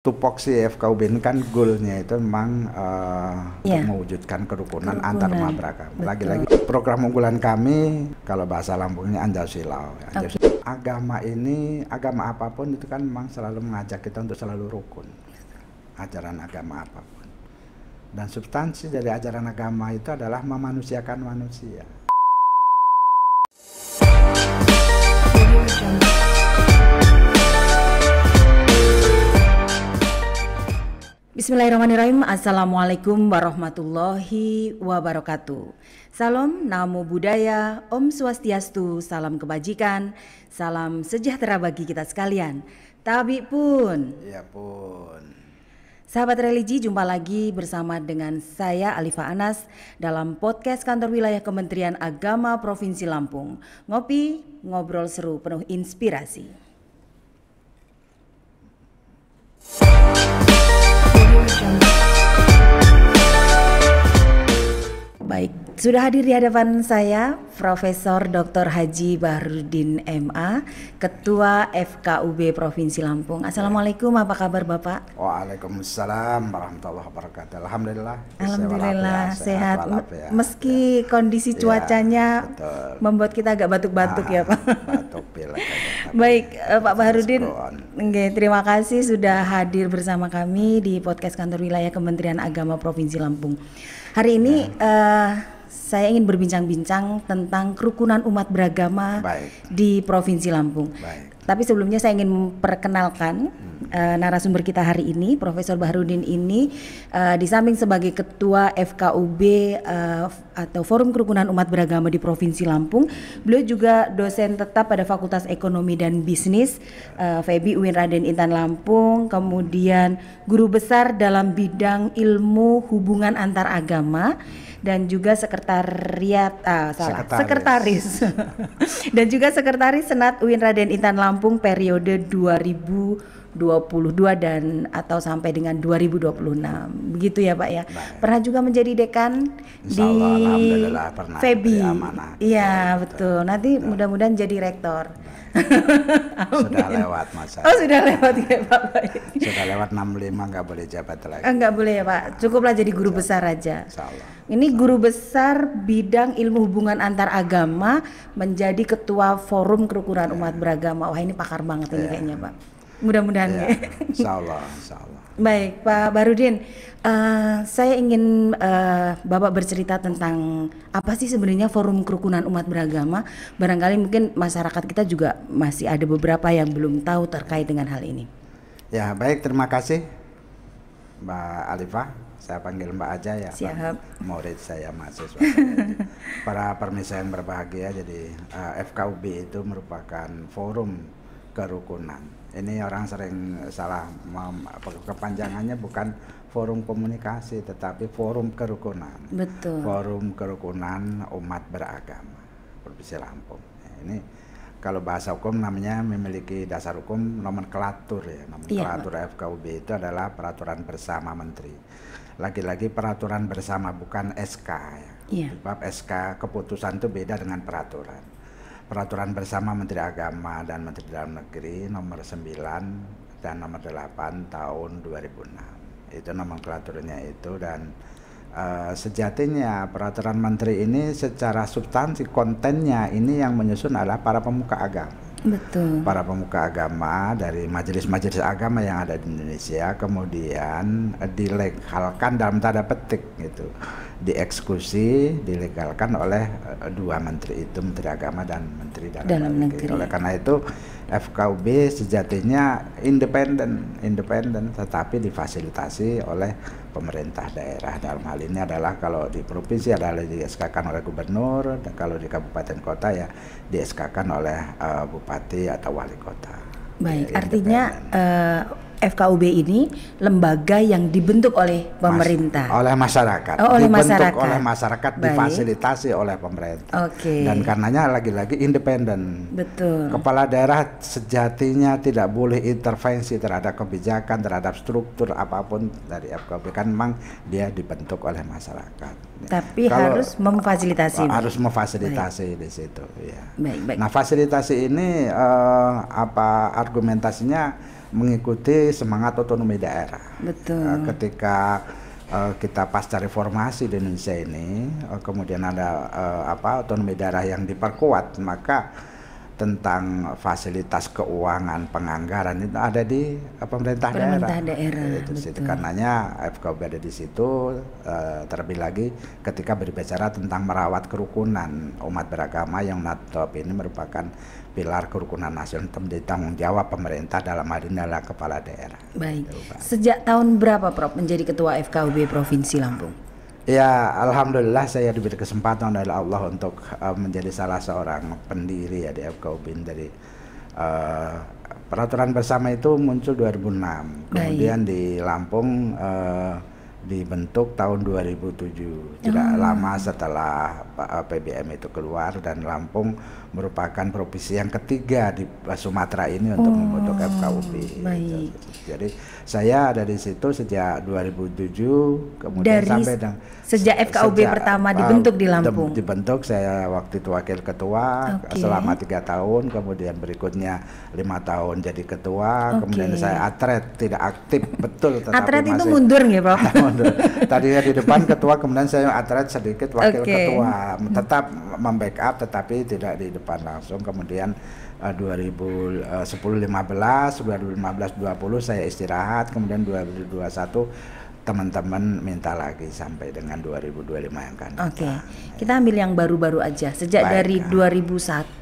Tupoksi FKUB ini kan goalnya itu memang untuk mewujudkan kerukunan antar umat beragama. Lagi-lagi program unggulan kami kalau bahasa Lampungnya Anjasilau. Ya. Okay. Jadi agama apapun itu kan memang selalu mengajak kita untuk selalu rukun. Ajaran agama apapun. Dan substansi dari ajaran agama itu adalah memanusiakan manusia. Bismillahirrahmanirrahim. Assalamualaikum warahmatullahi wabarakatuh. Salam, namo buddhaya, om swastiastu, salam kebajikan, salam sejahtera bagi kita sekalian. Tabi pun. Ya pun. Sahabat religi, jumpa lagi bersama dengan saya Alifa Anas dalam podcast kantor wilayah Kementerian Agama Provinsi Lampung. Ngopi, ngobrol seru penuh inspirasi. Baik, sudah hadir di hadapan saya Profesor Dr. Haji Bahrudin MA, Ketua FKUB Provinsi Lampung. Assalamualaikum, apa kabar Bapak? Waalaikumsalam warahmatullahi wabarakatuh. Alhamdulillah. Alhamdulillah sehat. Meski kondisi cuacanya membuat kita agak batuk-batuk ya Pak. Batuk pilek. Baik, Pak Bahrudin, terima kasih sudah hadir bersama kami di podcast kantor wilayah Kementerian Agama Provinsi Lampung. Hari ini saya ingin berbincang-bincang tentang kerukunan umat beragama di Provinsi Lampung. Tapi sebelumnya saya ingin memperkenalkan narasumber kita hari ini, Profesor Bahrudin ini di samping sebagai Ketua FKUB atau Forum Kerukunan Umat Beragama di Provinsi Lampung, beliau juga dosen tetap pada Fakultas Ekonomi dan Bisnis FEB UIN Raden Intan Lampung, kemudian guru besar dalam bidang ilmu hubungan antar agama, dan juga sekretaris dan juga sekretaris Senat UIN Raden Intan Lampung periode 2022 dan atau sampai dengan 2026. Begitu ya Pak ya. Pernah juga menjadi dekan di FEBI. Iya betul. Nanti mudah-mudahan jadi rektor. Sudah lewat masa. Oh sudah lewat ya Pak. Sudah lewat 65, nggak boleh jabat lagi. Nggak boleh ya Pak. Cukuplah jadi guru besar aja. Ini guru besar bidang ilmu hubungan antar agama, menjadi ketua Forum Kerukunan Umat Beragama. Wah ini pakar banget ini kayaknya Pak. Mudah-mudahan ya. Insyaallah. Baik Pak Bahrudin, saya ingin Bapak bercerita tentang apa sih sebenarnya Forum Kerukunan Umat Beragama. Barangkali mungkin masyarakat kita juga masih ada beberapa yang belum tahu terkait dengan hal ini. Ya baik, terima kasih Mbak Alifah. Saya panggil Mbak aja ya. Siap. Murid saya, mahasiswa. Para permisa yang berbahagia, jadi FKUB itu merupakan forum kerukunan. Ini orang sering salah, kepanjangannya bukan forum komunikasi tetapi forum kerukunan. Betul. Forum kerukunan umat beragama Provinsi Lampung. Ini kalau bahasa hukum namanya memiliki dasar hukum nomenklatur ya. Nomenklatur FKUB itu adalah peraturan bersama menteri. Lagi-lagi peraturan bersama bukan SK ya. Sebab SK keputusan itu beda dengan peraturan. Peraturan bersama Menteri Agama dan Menteri Dalam Negeri nomor 9 dan nomor 8 tahun 2006. Itu nomenklaturnya itu, dan sejatinya peraturan menteri ini secara substansi kontennya ini yang menyusun adalah para pemuka agama. Betul. Para pemuka agama dari majelis-majelis agama yang ada di Indonesia kemudian dilegalkan dalam tanda petik gitu. Dieksekusi, dilegalkan oleh dua menteri itu, Menteri Agama dan Menteri Dalam Negeri. Oleh karena itu FKUB sejatinya independen tetapi difasilitasi oleh pemerintah daerah. Dalam hal ini adalah kalau di provinsi adalah di-SK-kan oleh gubernur, dan kalau di kabupaten kota ya di-SK-kan oleh bupati atau wali kota. Baik, artinya FKUB ini lembaga yang dibentuk oleh pemerintah, oleh masyarakat, oleh masyarakat, difasilitasi oleh pemerintah. Dan karenanya lagi-lagi independen. Betul. Kepala daerah sejatinya tidak boleh intervensi terhadap kebijakan, terhadap struktur apapun dari FKUB, kan memang dia dibentuk oleh masyarakat. Tapi harus memfasilitasi. Harus memfasilitasi di situ. Ya. Baik. Nah fasilitasi ini apa argumentasinya? mengikuti semangat otonomi daerah. Betul. Ketika kita pasca reformasi di Indonesia ini, kemudian ada otonomi daerah yang diperkuat, maka tentang fasilitas keuangan penganggaran itu ada di pemerintah daerah. Itu situ. Karenanya FKUB ada di situ. Terlebih lagi ketika berbicara tentang merawat kerukunan umat beragama yang ini merupakan pilar kerukunan nasional, menjadi tanggung jawab pemerintah, dalam hal ini adalah kepala daerah. Baik. Sejak tahun berapa Prof menjadi ketua FKUB Provinsi Lampung? Ya, alhamdulillah saya diberi kesempatan oleh Allah untuk menjadi salah seorang pendiri ya di FKUB. Dari peraturan bersama itu muncul 2006. Kemudian di Lampung dibentuk tahun 2007. Tidak lama setelah PBM itu keluar, dan Lampung merupakan provinsi yang ketiga di Sumatera ini untuk membentuk FKUB. Jadi saya ada di situ sejak 2007, kemudian sampai sejak FKUB pertama dibentuk di Lampung. Dibentuk, saya waktu itu wakil ketua selama 3 tahun, kemudian berikutnya 5 tahun jadi ketua, kemudian saya atret, tidak aktif betul. Atret itu mundur nggak Prof? Mundur. Tadinya di depan ketua, kemudian saya atret sedikit wakil ketua, tetap membackup tetapi tidak di depan langsung. Kemudian 2010-15, 2015-20 saya istirahat, kemudian 2021 teman-teman minta lagi sampai dengan 2025 yang kan. Kita ambil yang baru-baru aja. Sejak dari 2001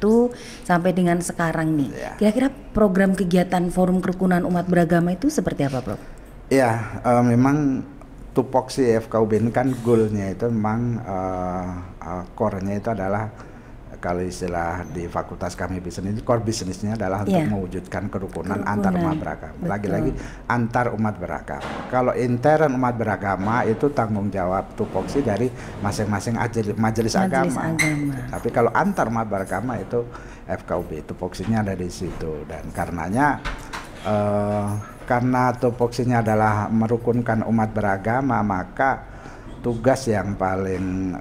sampai dengan sekarang nih. Kira-kira program kegiatan Forum Kerukunan Umat Beragama itu seperti apa, Prof? Ya, memang tupoksi FKUB ini kan goalnya itu memang core-nya itu adalah, kalau istilah di fakultas kami bisnis, core bisnisnya adalah untuk mewujudkan kerukunan antar umat beragama. Lagi-lagi antar umat beragama. Kalau intern umat beragama itu tanggung jawab tupoksi dari masing-masing majelis agama. Tapi kalau antar umat beragama itu FKUB, tupoksinya ada di situ. Dan karenanya karena tupoksinya adalah merukunkan umat beragama, maka tugas yang paling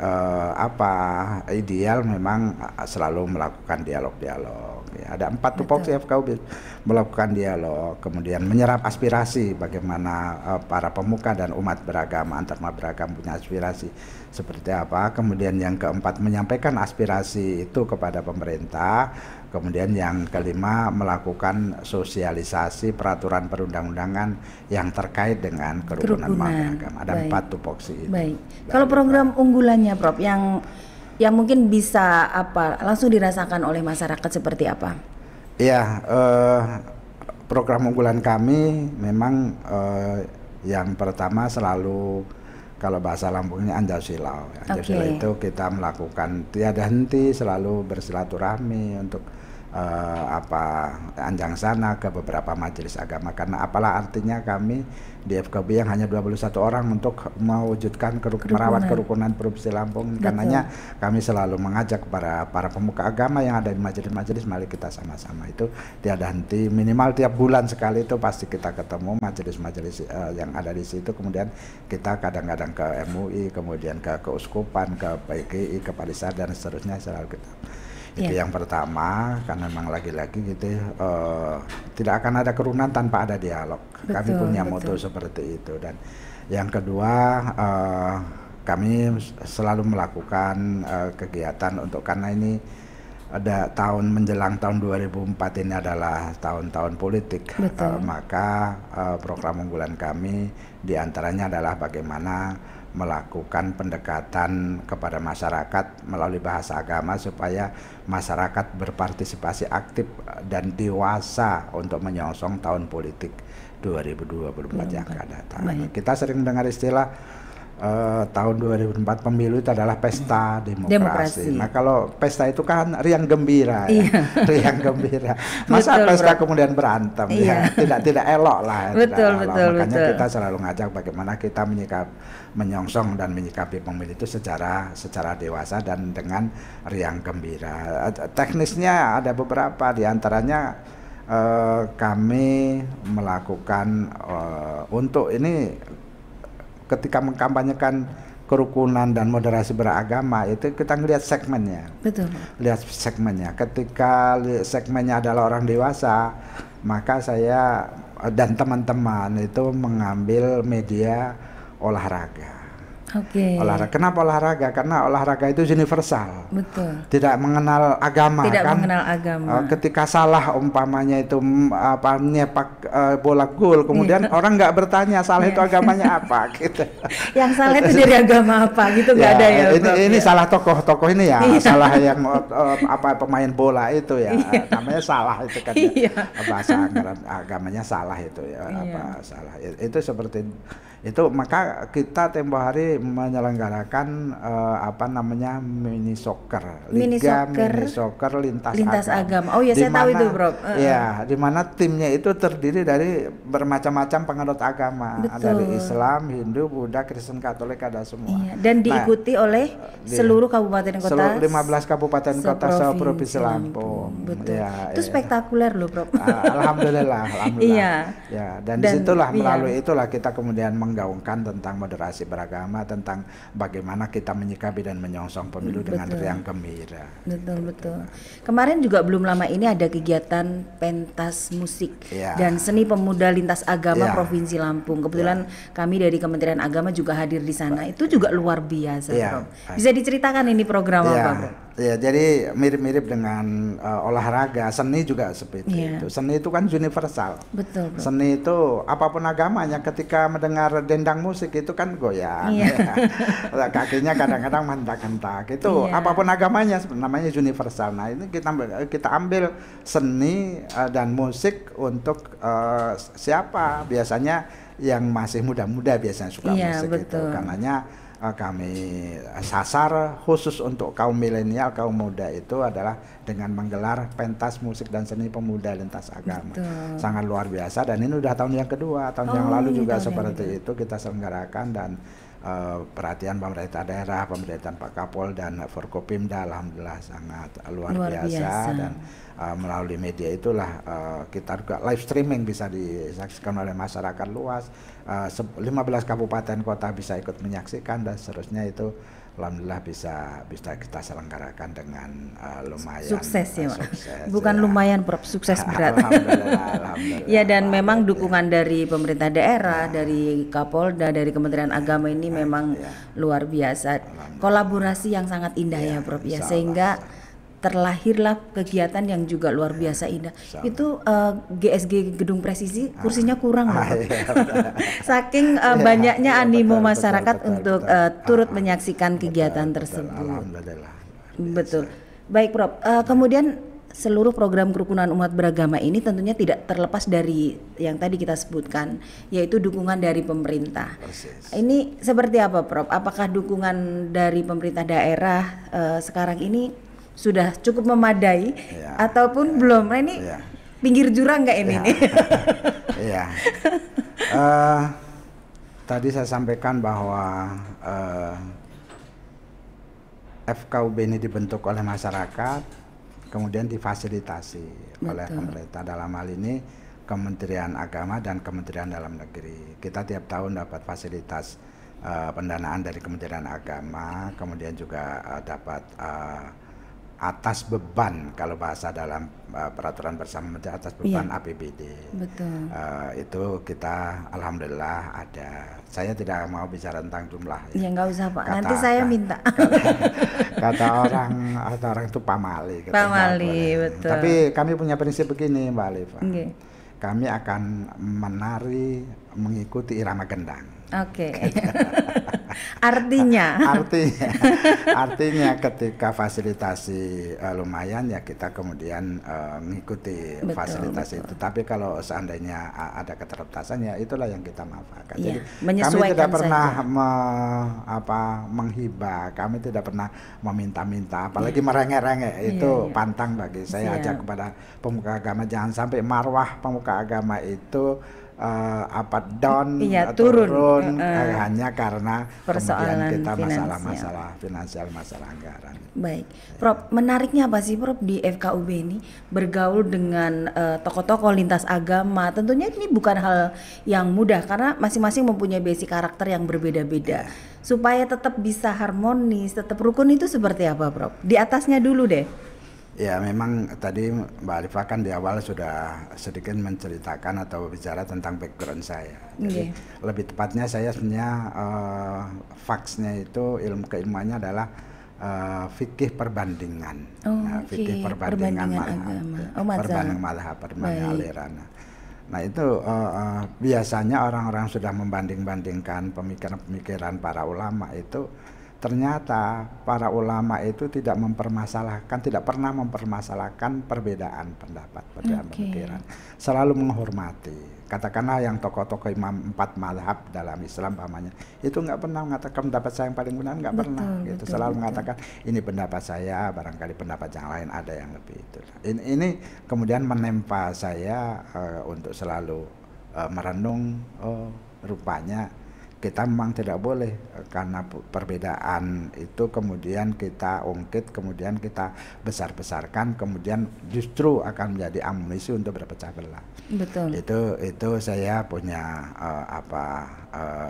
ideal memang selalu melakukan dialog-dialog. Ada 4 tupoksi FKUB, melakukan dialog, kemudian menyerap aspirasi bagaimana para pemuka dan umat beragama, antar umat beragama punya aspirasi seperti apa. Kemudian yang keempat, menyampaikan aspirasi itu kepada pemerintah. Kemudian yang kelima, melakukan sosialisasi peraturan perundang-undangan yang terkait dengan kerukunan umat beragama. Ada 4 tupoksi itu. Kalau program unggulannya Prof yang mungkin bisa langsung dirasakan oleh masyarakat seperti apa? Iya, program unggulan kami memang yang pertama selalu, kalau bahasa Lampungnya Anjasilau. Anjasilau itu kita melakukan tiada henti, selalu bersilaturahmi untuk anjang sana ke beberapa majelis agama. Karena apalah artinya kami di FKUB yang hanya 21 orang untuk mewujudkan merawat kerukunan Provinsi Lampung. Karenanya kami selalu mengajak para pemuka agama yang ada di majelis-majelis, mari kita sama-sama itu tiada henti, minimal tiap bulan sekali itu pasti kita ketemu majelis-majelis yang ada di situ. Kemudian kita kadang-kadang ke MUI, kemudian ke keuskupan, ke PGI, ke Palisar dan seterusnya, selalu kita. Itu yang pertama, karena memang lagi-lagi gitu tidak akan ada kerukunan tanpa ada dialog. Kami punya moto seperti itu. Dan yang kedua, kami selalu melakukan kegiatan untuk, karena ini ada tahun menjelang tahun 2004 ini adalah tahun-tahun politik, maka program unggulan kami diantaranya adalah bagaimana melakukan pendekatan kepada masyarakat melalui bahasa agama supaya masyarakat berpartisipasi aktif dan dewasa untuk menyongsong tahun politik 2024 yang akan datang. Kita sering mendengar istilah tahun 2004 pemilu itu adalah pesta demokrasi. Nah, kalau pesta itu kan riang gembira, riang gembira. Masa pesta kemudian berantem, tidak elok lah. Makanya kita selalu ngajak bagaimana kita menyongsong dan menyikapi pemilu itu secara dewasa dan dengan riang gembira. Teknisnya ada beberapa, diantaranya kami melakukan untuk ini. Ketika mengkampanyekan kerukunan dan moderasi beragama itu kita ngelihat segmennya. Lihat segmennya. Ketika segmennya adalah orang dewasa, maka saya dan teman-teman itu mengambil media olahraga. Olahraga. Kenapa olahraga? Karena olahraga itu universal. Betul. Tidak mengenal agama. Tidak kan? mengenal agama. Ketika salah umpamanya itu nyepak bola gol, kemudian orang nggak bertanya salah itu agamanya apa gitu. Yang salah itu dari agama apa gitu nggak ada ya. Ini salah tokoh ini ya, salah yang pemain bola itu ya, namanya salah itu kan. Bahasa agamanya salah itu ya, salah. Itu seperti itu, maka kita tempo hari menyelenggarakan mini soccer, liga mini soccer lintas agama. Oh ya, saya tahu itu, Bro. Ya, di mana timnya itu terdiri dari bermacam-macam penganut agama. Ada dari Islam, Hindu, Buddha, Kristen, Katolik, ada semua. Iya, dan diikuti oleh seluruh kabupaten kota. 15 kabupaten kota se-Provinsi Lampung. Betul. Ya, itu spektakuler loh, Bro. Alhamdulillah. Iya. Ya, dan disitulah melalui itulah kita kemudian menggaungkan tentang moderasi beragama, tentang bagaimana kita menyikapi dan menyongsong pemilu dengan riang gembira. Betul. Kemarin juga belum lama ini ada kegiatan pentas musik dan seni pemuda lintas agama Provinsi Lampung. Kebetulan kami dari Kementerian Agama juga hadir di sana. Itu juga luar biasa, Bro. Bisa diceritakan ini program apa, Bro? Ya, jadi mirip-mirip dengan olahraga, seni juga seperti itu. Seni itu kan universal. Betul, Bro. Seni itu apapun agamanya, ketika mendengar dendang musik itu kan goyang. Kakinya kadang-kadang hentak-hentak. Itu apapun agamanya namanya universal. Nah, ini kita ambil seni dan musik untuk siapa? Biasanya yang masih muda-muda biasanya suka musik itu. Karenanya kami sasar khusus untuk kaum milenial, kaum muda itu adalah dengan menggelar pentas musik dan seni pemuda lintas agama. Sangat luar biasa, dan ini udah tahun yang kedua. Tahun yang lalu juga seperti itu kita selenggarakan, dan perhatian pemerintah daerah, pemerintahan Pak Kapol dan Forkopimda alhamdulillah sangat luar biasa. Dan melalui media itulah kita juga live streaming bisa disaksikan oleh masyarakat luas. 15 kabupaten kota bisa ikut menyaksikan, dan seterusnya itu alhamdulillah bisa kita selenggarakan dengan lumayan sukses ya, Pak. Bukan lumayan, Prof, sukses berat. Alhamdulillah. Ya, dan memang dukungan dari pemerintah daerah, dari Kapolda, dari Kementerian Agama ini memang luar biasa. Kolaborasi yang sangat indah ya, Prof, ya, sehingga terlahirlah kegiatan yang juga luar biasa indah. Itu GSG Gedung Presisi kursinya kurang loh. Saking banyaknya animo masyarakat untuk turut menyaksikan kegiatan tersebut. Betul. Baik, Prof. Kemudian seluruh program kerukunan umat beragama ini tentunya tidak terlepas dari yang tadi kita sebutkan, yaitu dukungan dari pemerintah. Ini seperti apa, Prof? Apakah dukungan dari pemerintah daerah sekarang ini sudah cukup memadai ataupun belum? Nah, ini pinggir jurang nggak ini? Tadi saya sampaikan bahwa FKUB ini dibentuk oleh masyarakat, kemudian difasilitasi oleh pemerintah, dalam hal ini Kementerian Agama dan Kementerian Dalam Negeri. Kita tiap tahun dapat fasilitas pendanaan dari Kementerian Agama, kemudian juga dapat atas beban, kalau bahasa dalam peraturan bersama menteri, atas beban APBD. Betul. Itu kita alhamdulillah ada. Saya tidak mau bicara tentang jumlah. Ya nggak usah, Pak. Nanti saya minta. Kata orang itu pamali. Pamali, betul. Tapi kami punya prinsip begini, Mbak Alifa. Kami akan mengikuti irama gendang. Artinya ketika fasilitasi lumayan, ya kita kemudian mengikuti fasilitas itu. Tapi kalau seandainya ada keterbatasan, ya itulah yang kita manfaatkan. Jadi kami tidak pernah menghibah, kami tidak pernah meminta-minta, apalagi merengek-rengek. Itu pantang bagi saya. Ajak kepada pemuka agama, jangan sampai marwah pemuka agama itu down atau turun hanya karena persoalan kemudian kita masalah finansial, masalah anggaran. Baik, Prof, menariknya apa sih, Prof, di FKUB ini bergaul dengan tokoh-tokoh lintas agama? Tentunya ini bukan hal yang mudah karena masing-masing mempunyai basic karakter yang berbeda-beda. Supaya tetap bisa harmonis, tetap rukun, itu seperti apa, Prof? Di atasnya dulu deh. Ya memang tadi Mbak Alifah kan di awal sudah sedikit menceritakan atau bicara tentang background saya. Jadi lebih tepatnya saya sebenarnya faksnya itu keilmuannya adalah fikih perbandingan. Fikih perbandingan mazhab, perbandingan aliran. Nah itu biasanya orang-orang sudah membanding-bandingkan pemikiran-pemikiran para ulama itu. Ternyata para ulama itu tidak pernah mempermasalahkan perbedaan pendapat, perbedaan pemikiran. Selalu menghormati. Katakanlah yang tokoh-tokoh imam 4 mazhab dalam Islam pamannya, itu nggak pernah mengatakan pendapat saya yang paling benar, nggak pernah. Gitu. Selalu mengatakan ini pendapat saya, barangkali pendapat yang lain ada yang lebih itu. Ini kemudian menempa saya untuk selalu merenung, rupanya kita memang tidak boleh karena perbedaan itu kemudian kita ungkit, kemudian kita besar-besarkan, kemudian justru akan menjadi amunisi untuk berpecah belah. Betul. Itu saya punya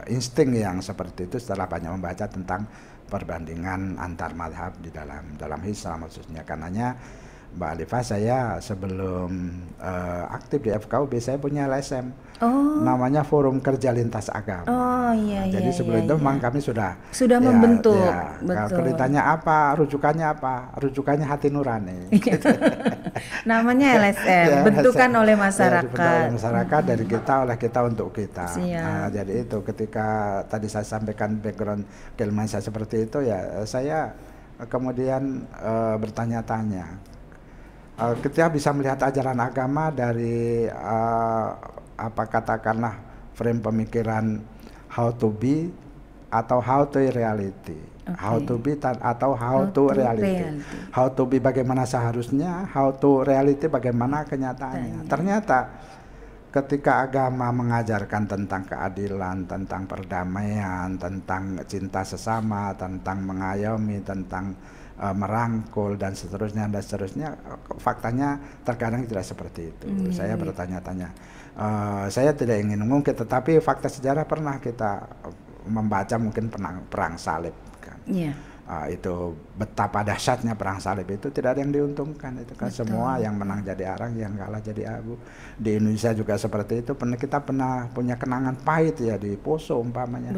insting yang seperti itu setelah banyak membaca tentang perbandingan antar mazhab di dalam Islam khususnya. Karenanya Mbak Alifah, saya sebelum aktif di FKUB saya punya LSM. Namanya Forum Kerja Lintas Agama. Jadi sebelum itu memang kami sudah membentuk. Kalau ditanya apa, rujukannya hati nurani. Gitu. Namanya LSM, bentukan oleh masyarakat. Oleh masyarakat, dari kita, oleh kita untuk kita. Nah, jadi itu ketika tadi saya sampaikan background keilmuan saya seperti itu, ya saya kemudian bertanya-tanya. Kita bisa melihat ajaran agama dari katakanlah frame pemikiran how to be atau how to reality. How to be atau how to reality. How to be bagaimana seharusnya, how to reality bagaimana kenyataannya. Ternyata ketika agama mengajarkan tentang keadilan, tentang perdamaian, tentang cinta sesama, tentang mengayomi, tentang merangkul dan seterusnya, faktanya terkadang tidak seperti itu. Saya bertanya-tanya, saya tidak ingin mengungkit, tetapi fakta sejarah pernah kita membaca mungkin perang salib kan. Itu betapa dahsyatnya perang salib itu, tidak ada yang diuntungkan itu kan. Betul. Semua yang menang jadi arang, yang kalah jadi abu. Di Indonesia juga seperti itu, kita pernah punya kenangan pahit ya di Poso umpamanya.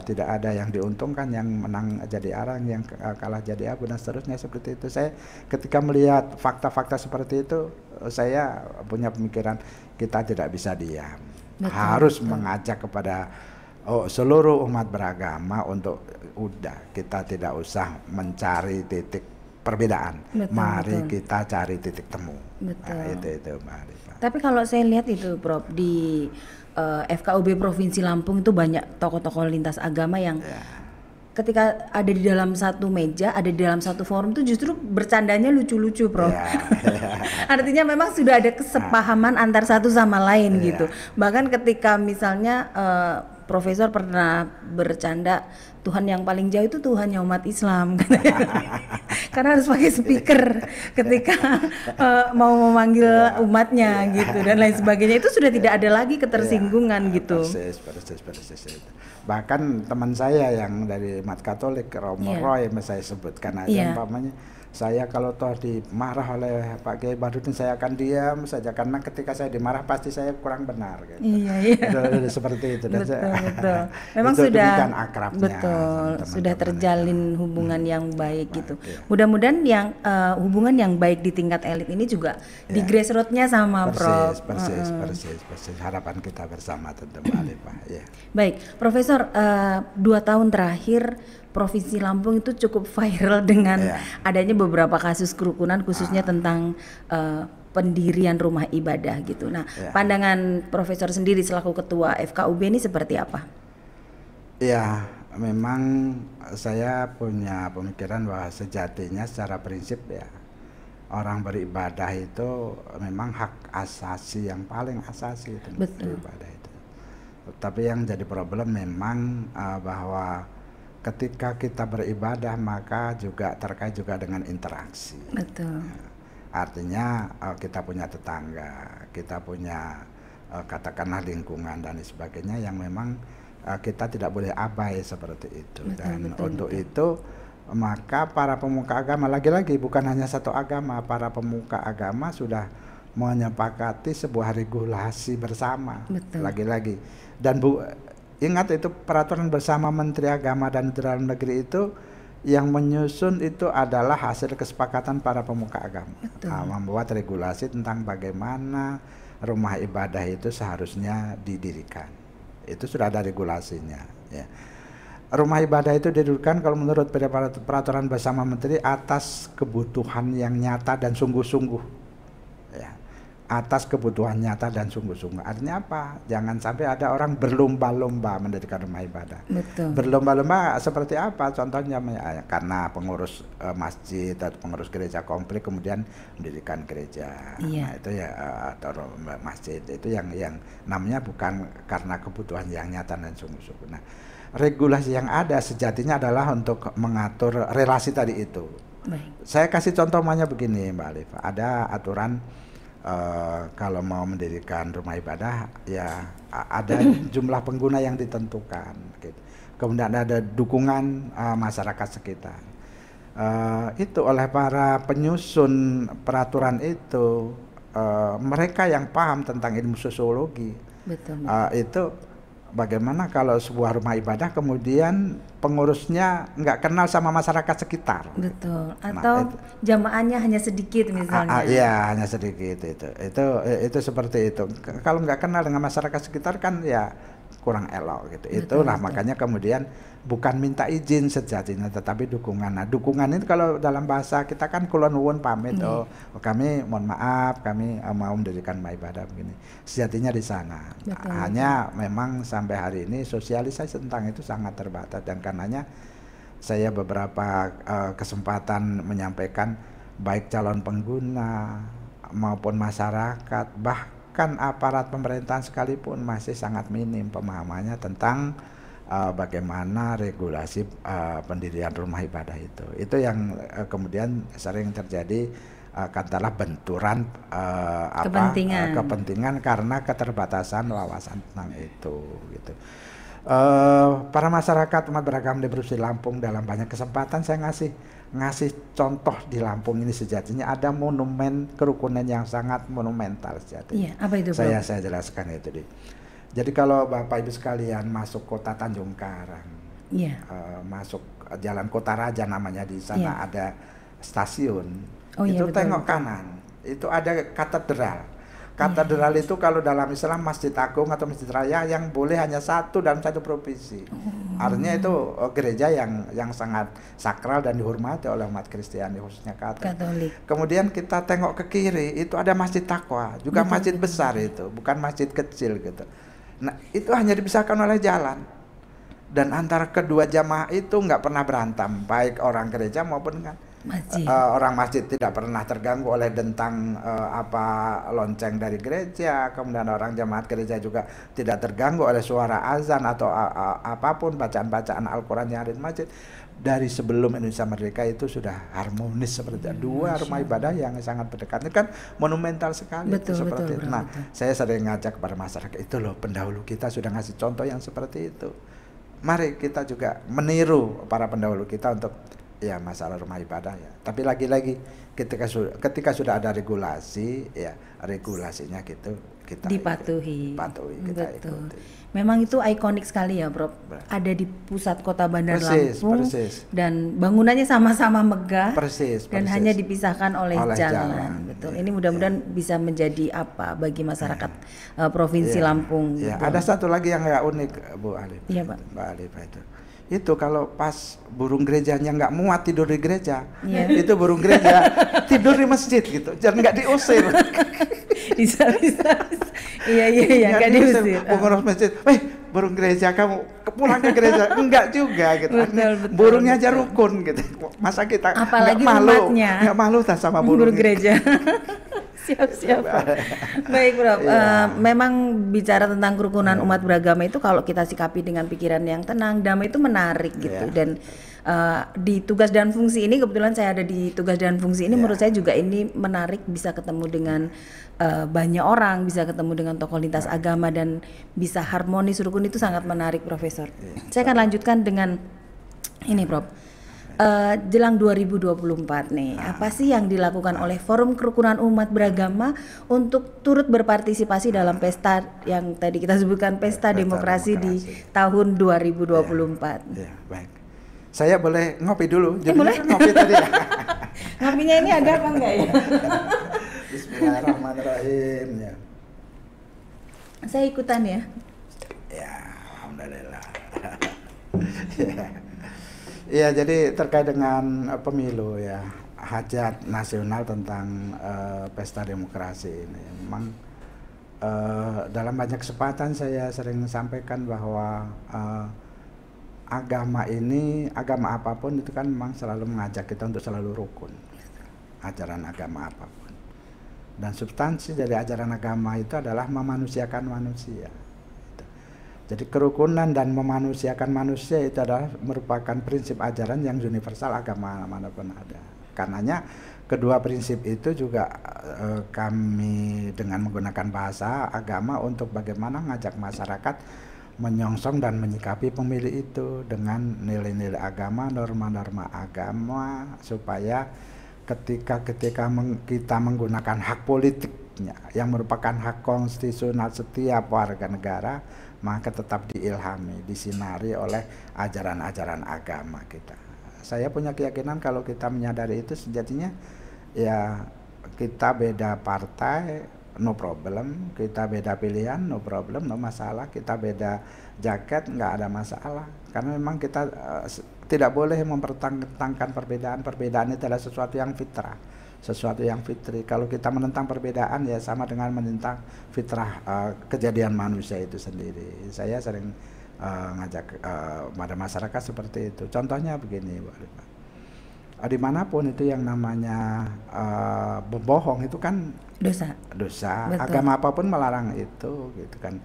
Tidak ada yang diuntungkan, yang menang jadi arang, yang kalah jadi abu dan seterusnya seperti itu. Saya ketika melihat fakta-fakta seperti itu, saya punya pemikiran kita tidak bisa diam. Harus mengajak kepada seluruh umat beragama untuk kita tidak usah mencari titik perbedaan. Mari kita cari titik temu. Nah, itu Mbak Alifah. Tapi kalau saya lihat itu Prof, di FKUB Provinsi Lampung itu banyak tokoh-tokoh lintas agama yang ketika ada di dalam satu meja, ada di dalam satu forum tuh justru bercandanya lucu-lucu, Prof. Artinya memang sudah ada kesepahaman antar satu sama lain gitu. Bahkan ketika misalnya Profesor pernah bercanda, Tuhan yang paling jauh itu Tuhannya umat Islam. Karena harus pakai speaker ketika mau memanggil umatnya gitu dan lain sebagainya. Itu sudah tidak ada lagi ketersinggungan gitu. Persis. Bahkan teman saya yang dari umat Katolik, Romo Roy, saya sebutkan aja umpamanya, saya kalau toh dimarah oleh Pak Kiai Badrudin, saya akan diam saja karena ketika saya dimarah pasti saya kurang benar gitu. Seperti itu. Betul. Memang itu sudah akrabnya. Betul, sudah terjalin hubungan yang baik gitu. Mudah-mudahan yang hubungan yang baik di tingkat elit ini juga di grassroots-nya sama Prof. Persis. Harapan kita bersama tentu Mbak Alifah. Baik, Profesor, 2 tahun terakhir Provinsi Lampung itu cukup viral dengan adanya beberapa kasus kerukunan khususnya tentang pendirian rumah ibadah gitu. Nah, pandangan Profesor sendiri selaku ketua FKUB ini seperti apa? Ya, memang saya punya pemikiran bahwa sejatinya secara prinsip ya orang beribadah itu memang hak asasi yang paling asasi itu beribadah itu. Tapi yang jadi problem memang bahwa ketika kita beribadah maka juga terkait juga dengan interaksi. Betul. Artinya kita punya tetangga, kita punya katakanlah lingkungan dan sebagainya yang memang kita tidak boleh abai seperti itu. Betul. Untuk itu maka para pemuka agama, lagi-lagi bukan hanya satu agama, para pemuka agama sudah menyepakati sebuah regulasi bersama. Betul. Lagi-lagi, dan ingat itu peraturan bersama Menteri Agama dan Dalam Negeri itu yang menyusun itu adalah hasil kesepakatan para pemuka agama. Membuat regulasi tentang bagaimana rumah ibadah itu seharusnya didirikan. Itu sudah ada regulasinya, ya. Rumah ibadah itu didirikan kalau menurut peraturan bersama menteri atas kebutuhan yang nyata dan sungguh-sungguh, ya. Atas kebutuhan nyata dan sungguh-sungguh. Artinya apa? Jangan sampai ada orang berlomba-lomba mendirikan rumah ibadah. Betul. Berlomba-lomba seperti apa? Contohnya karena pengurus masjid atau pengurus gereja komplit kemudian mendirikan gereja. Iya. Nah, itu ya atau masjid itu yang namanya bukan karena kebutuhan yang nyata dan sungguh-sungguh. Nah, regulasi yang ada sejatinya adalah untuk mengatur relasi tadi itu. Baik. Saya kasih contoh begini, Mbak Alif. Ada aturan kalau mau mendirikan rumah ibadah, ya ada jumlah pengguna yang ditentukan. Gitu. Kemudian ada dukungan masyarakat sekitar. Itu oleh para penyusun peraturan itu, mereka yang paham tentang ilmu sosiologi. Betul. Itu bagaimana kalau sebuah rumah ibadah kemudian pengurusnya nggak kenal sama masyarakat sekitar. Betul. Atau jamaahnya hanya sedikit misalnya. Iya, hanya sedikit itu seperti itu. Kalau nggak kenal dengan masyarakat sekitar kan ya kurang elok gitu. Itulah makanya kemudian bukan minta izin sejatinya tetapi dukungan. Nah, dukungan itu kalau dalam bahasa kita kan kula nuwun pamit, kami mohon maaf kami mau mendirikan rumah ibadah begini. Sejatinya di sana. Hanya memang sampai hari ini sosialisasi tentang itu sangat terbatas dan karenanya saya beberapa kesempatan menyampaikan baik calon pengguna maupun masyarakat bahkan aparat pemerintahan sekalipun masih sangat minim pemahamannya tentang bagaimana regulasi pendirian rumah ibadah itu yang kemudian sering terjadi katakanlah benturan kepentingan karena keterbatasan wawasan tentang itu gitu. Para masyarakat umat beragama di Provinsi Lampung dalam banyak kesempatan saya ngasih contoh di Lampung ini sejatinya ada monumen kerukunan yang sangat monumental sejatinya. Iya, apa itu, Bro? Saya jelaskan itu deh. Jadi kalau Bapak Ibu sekalian masuk kota Tanjung Karang, masuk Jalan Kota Raja namanya, di sana ada stasiun, itu tengok kanan, itu ada katedral. Katedral itu kalau dalam Islam masjid agung atau masjid raya yang boleh hanya satu dalam satu provinsi. Artinya itu gereja yang sangat sakral dan dihormati oleh umat Kristiani khususnya Katolik. Kemudian kita tengok ke kiri itu ada Masjid Taqwa, juga masjid besar itu, bukan masjid kecil gitu. Nah, itu hanya dipisahkan oleh jalan. Dan antara kedua jamaah itu nggak pernah berantem, baik orang gereja maupun orang masjid tidak pernah terganggu oleh dentang lonceng dari gereja. Kemudian orang jemaat gereja juga tidak terganggu oleh suara azan atau apapun bacaan-bacaan Al-Quran yang ada di masjid. Dari sebelum Indonesia merdeka itu sudah harmonis seperti dua rumah ibadah yang sangat berdekatan. Itu kan monumental sekali. Betul. Nah, saya sering ngajak kepada masyarakat, itu loh pendahulu kita sudah ngasih contoh yang seperti itu. Mari kita juga meniru para pendahulu kita untuk ya masalah rumah ibadah ya. Tapi lagi-lagi ketika sudah ada regulasi, ya regulasinya gitu kita dipatuhi. Kita ikuti. Memang itu ikonik sekali ya, Bro. Ada di pusat kota Bandar Lampung. Dan bangunannya sama-sama megah. Dan hanya dipisahkan oleh jalan. Betul. Ini mudah-mudahan bisa menjadi bagi masyarakat Provinsi Lampung. Ya, ada satu lagi yang nggak unik, Bu Alif. Iya, Pak. Mbak Alif itu kalau pas burung gerejanya nggak muat tidur di gereja, itu burung gereja tidur di masjid gitu, jangan nggak diusir. bisa. Iya, nggak diusir. Pengurus masjid, burung gereja kamu pulang ke gereja, enggak juga gitu. Betul, burungnya aja rukun gitu. Masa kita apalagi nggak malu tak sama burung gereja. Siap. Baik, Bro. Memang bicara tentang kerukunan umat beragama itu kalau kita sikapi dengan pikiran yang tenang, damai itu menarik gitu. Dan di tugas dan fungsi ini, kebetulan saya ada di tugas dan fungsi ini, menurut saya juga ini menarik, bisa ketemu dengan banyak orang, bisa ketemu dengan tokoh lintas agama dan bisa harmonis rukun, itu sangat menarik, Profesor. Saya akan lanjutkan dengan ini, Prof. Jelang 2024 nih, apa sih yang dilakukan oleh Forum Kerukunan Umat Beragama untuk turut berpartisipasi dalam pesta yang tadi kita sebutkan pesta demokrasi di tahun 2024? Ya, baik. Saya boleh ngopi dulu. Jadi boleh. Ngopi tadi ya. Ngopinya ini ada apa enggak ya? Bismillahirrahmanirrahim ya. Saya ikutan ya. Ya, alhamdulillah. Ya, jadi terkait dengan pemilu ya, hajat nasional tentang pesta demokrasi ini, memang dalam banyak kesempatan saya sering sampaikan bahwa agama ini, agama apapun itu kan memang selalu mengajak kita untuk selalu rukun, ajaran agama apapun. Dan substansi dari ajaran agama itu adalah memanusiakan manusia. Jadi kerukunan dan memanusiakan manusia itu adalah merupakan prinsip ajaran yang universal agama manapun ada. Karenanya kedua prinsip itu juga kami dengan menggunakan bahasa agama untuk bagaimana ngajak masyarakat menyongsong dan menyikapi pemilih itu dengan nilai-nilai agama, norma-norma agama, supaya ketika kita menggunakan hak politiknya yang merupakan hak konstitusional setiap warga negara, maka tetap diilhami, disinari oleh ajaran-ajaran agama kita. Saya punya keyakinan kalau kita menyadari itu, sejatinya ya kita beda partai, no problem, kita beda pilihan, no problem, no masalah, kita beda jaket, nggak ada masalah, karena memang kita tidak boleh mempertentangkan perbedaan itu adalah sesuatu yang fitrah, sesuatu yang fitri. Kalau kita menentang perbedaan ya sama dengan menentang fitrah kejadian manusia itu sendiri. Saya sering ngajak pada masyarakat seperti itu. Contohnya begini, Bu Alifa. Dimanapun itu yang namanya berbohong itu kan dosa. Betul. Agama apapun melarang itu, gitu kan.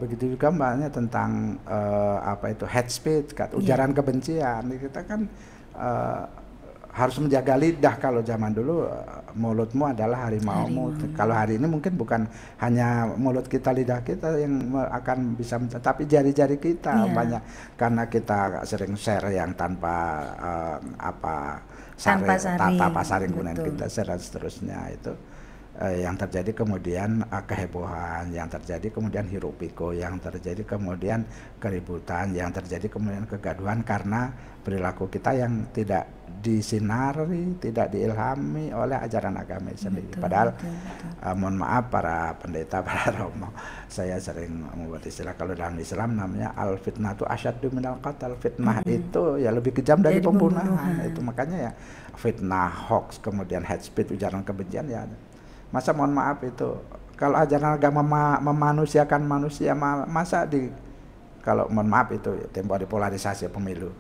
Begitu juga mbaknya tentang apa itu hate speech, ujaran kebencian. Kita kan harus menjaga lidah. Kalau zaman dulu mulutmu adalah harimaumu. Kalau hari ini mungkin bukan hanya mulut kita, lidah kita yang akan bisa, tapi jari-jari kita banyak, karena kita sering share yang tanpa saring kemudian kita share dan seterusnya itu. Yang terjadi kemudian kehebohan, yang terjadi kemudian hiruk pikuk, yang terjadi kemudian keributan, yang terjadi kemudian kegaduhan karena perilaku kita yang tidak disinari, tidak diilhami oleh ajaran agama sendiri. Padahal mohon maaf para pendeta, para romo, saya sering membuat istilah kalau dalam Islam namanya al fitnatu asyaddu minal qatl. Fitnah itu ya lebih kejam dari pembunuhan. Itu makanya ya fitnah, hoax, kemudian hate speech, ujaran kebencian ya. Masa mohon maaf itu kalau ajaran agama memanusiakan manusia, masa kalau mohon maaf itu tempo di polarisasi pemilu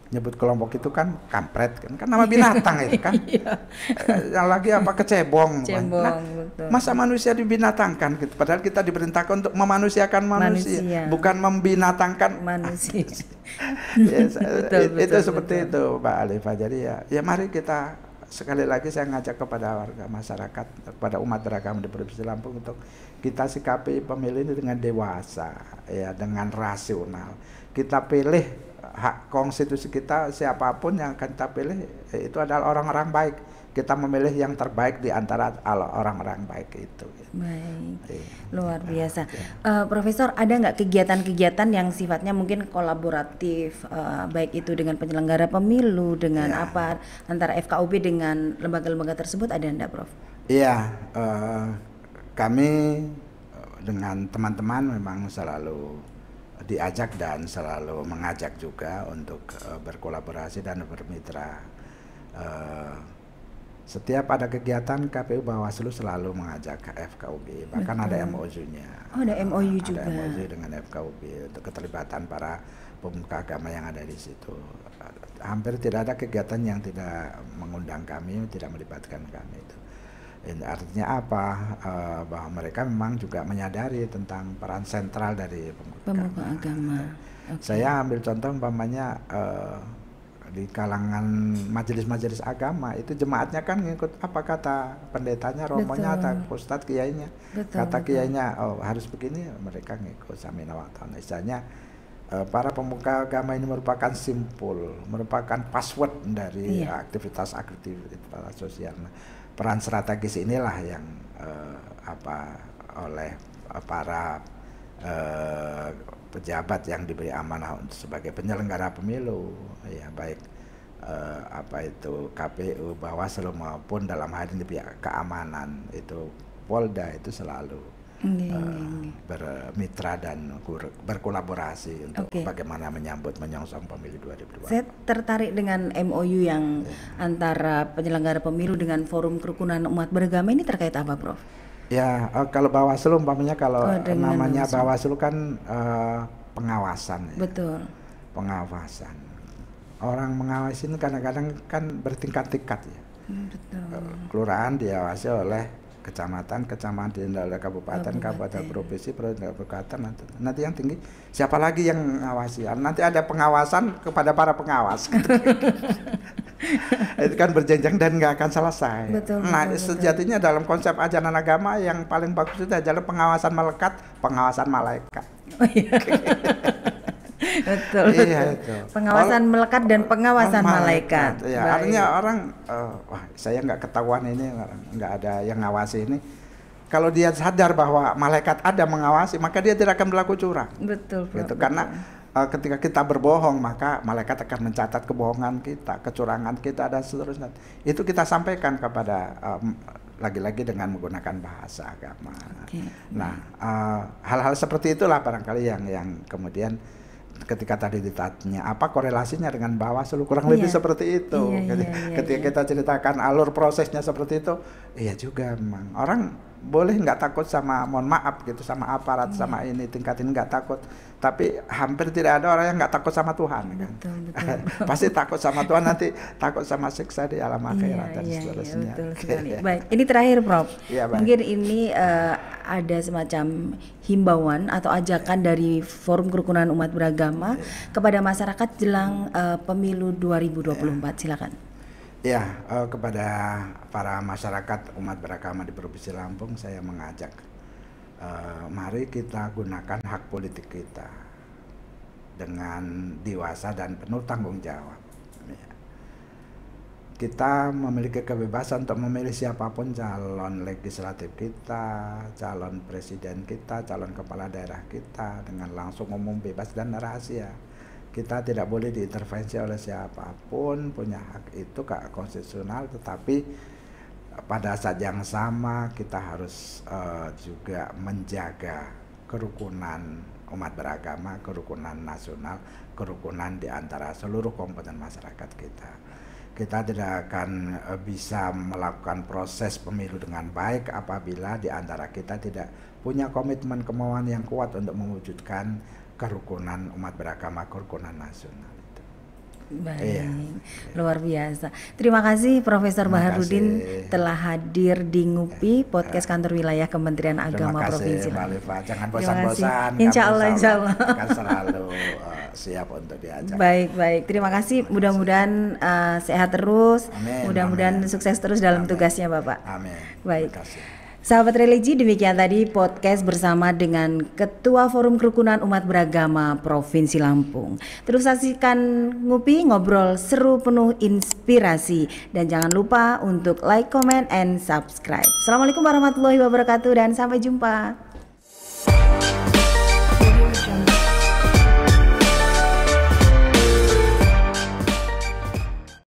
nyebut kelompok itu kan kampret kan nama binatang itu kan. Yang lagi apa kecebong. Nah, masa manusia dibinatangkan gitu, padahal kita diperintahkan untuk memanusiakan manusia. Bukan membinatangkan manusia. Itu seperti itu Mbak Alifa. Jadi ya mari kita sekali lagi saya ngajak kepada warga masyarakat, kepada umat beragama di Provinsi Lampung untuk kita sikapi pemilih ini dengan dewasa, ya, dengan rasional. Kita pilih hak konstitusi kita, siapapun yang akan kita pilih itu adalah orang-orang baik. Kita memilih yang terbaik di antara orang-orang baik itu. Baik, luar biasa. Profesor, ada nggak kegiatan-kegiatan yang sifatnya mungkin kolaboratif, baik itu dengan penyelenggara pemilu, dengan antara FKUB dengan lembaga-lembaga tersebut, ada enggak, Prof? Iya, kami dengan teman-teman memang selalu diajak dan selalu mengajak juga untuk berkolaborasi dan bermitra. Setiap ada kegiatan KPU Bawaslu selalu mengajak FKUB, bahkan ada MOU-nya. Ada MOU juga. Ada MOU dengan FKUB untuk keterlibatan para pemuka agama yang ada di situ. Hampir tidak ada kegiatan yang tidak mengundang kami, tidak melibatkan kami itu. Ini artinya apa? Bahwa mereka memang juga menyadari tentang peran sentral dari pemuka agama. Saya ambil contoh umpamanya di kalangan majelis-majelis agama itu jemaatnya kan ngikut apa kata pendetanya, romonya, atau ustadz kiainya. Kata kiainya harus begini, mereka ngikut samina wa ta'ala. Misalnya para pemuka agama ini merupakan simpul, merupakan password dari aktivitas sosial. Peran strategis inilah yang oleh para pejabat yang diberi amanah sebagai penyelenggara pemilu, ya baik KPU, Bawaslu maupun dalam hal ini pihak keamanan itu Polda itu selalu bermitra dan berkolaborasi untuk bagaimana menyongsong pemilu 2024. Saya tertarik dengan MOU yang antara penyelenggara pemilu dengan Forum Kerukunan Umat Beragama ini terkait apa, Prof? Ya, kalau Bawaslu umpamanya namanya Bawaslu kan pengawasan ya. Betul. Pengawasan. Orang mengawasi ini kadang-kadang kan bertingkat-tingkat ya. Betul. Kelurahan diawasi oleh kecamatan oleh kabupaten provinsi, kabupaten, nanti yang tinggi siapa lagi yang mengawasi? Nanti ada pengawasan kepada para pengawas. Itu kan berjenjang dan nggak akan selesai. Betul, sejatinya dalam konsep ajaran agama yang paling bagus itu adalah pengawasan melekat, pengawasan malaikat. Oh, iya. Betul. Iya, itu. Pengawasan melekat dan pengawasan malaikat. Ya, artinya orang saya nggak ketahuan ini, nggak ada yang ngawasi ini. Kalau dia sadar bahwa malaikat ada mengawasi, maka dia tidak akan berlaku curang. Betul. Gitu. Karena ketika kita berbohong, maka malaikat akan mencatat kebohongan kita, kecurangan kita dan seterusnya. Itu kita sampaikan kepada lagi-lagi dengan menggunakan bahasa agama. Nah, hal-hal seperti itulah barangkali yang kemudian ketika tadi ditanya apa korelasinya dengan Bawaslu, kurang lebih seperti itu. Ketika kita ceritakan alur prosesnya seperti itu, iya juga memang orang boleh nggak takut sama, mohon maaf gitu, sama aparat, sama ini tingkat ini nggak takut, tapi hampir tidak ada orang yang nggak takut sama Tuhan kan. Betul. Pasti takut sama Tuhan, nanti takut sama siksa di alam akhirat dan seterusnya. Betul sekali. Baik, ini terakhir Prof. Mungkin ini ada semacam himbauan atau ajakan dari Forum Kerukunan Umat Beragama kepada masyarakat jelang pemilu 2024. Silakan. Ya, kepada para masyarakat umat beragama di Provinsi Lampung, saya mengajak, mari kita gunakan hak politik kita dengan dewasa dan penuh tanggung jawab. Ya. Kita memiliki kebebasan untuk memilih siapapun calon legislatif kita, calon presiden kita, calon kepala daerah kita dengan langsung umum, bebas dan rahasia. Kita tidak boleh diintervensi oleh siapapun, punya hak itu hak konstitusional, tetapi pada saat yang sama kita harus juga menjaga kerukunan umat beragama, kerukunan nasional, kerukunan di antara seluruh komponen masyarakat kita. Kita tidak akan bisa melakukan proses pemilu dengan baik apabila di antara kita tidak punya komitmen kemauan yang kuat untuk mewujudkan kerukunan umat beragama, kerukunan nasional itu. Baik, luar biasa. Terima kasih Profesor Baharudin telah hadir di Ngupi Podcast Kantor Wilayah Kementerian Agama Provinsi Lampung. Jangan bosan-bosan. Insya Allah. Akan selalu siap untuk diajak. Baik. Terima kasih. Mudah-mudahan sehat terus. Mudah-mudahan sukses terus dalam tugasnya Bapak. Amin. Baik. Sahabat religi, demikian tadi podcast bersama dengan Ketua Forum Kerukunan Umat Beragama Provinsi Lampung. Terus saksikan Ngupi, ngobrol seru penuh inspirasi. Dan jangan lupa untuk like, comment, and subscribe. Assalamualaikum warahmatullahi wabarakatuh dan sampai jumpa.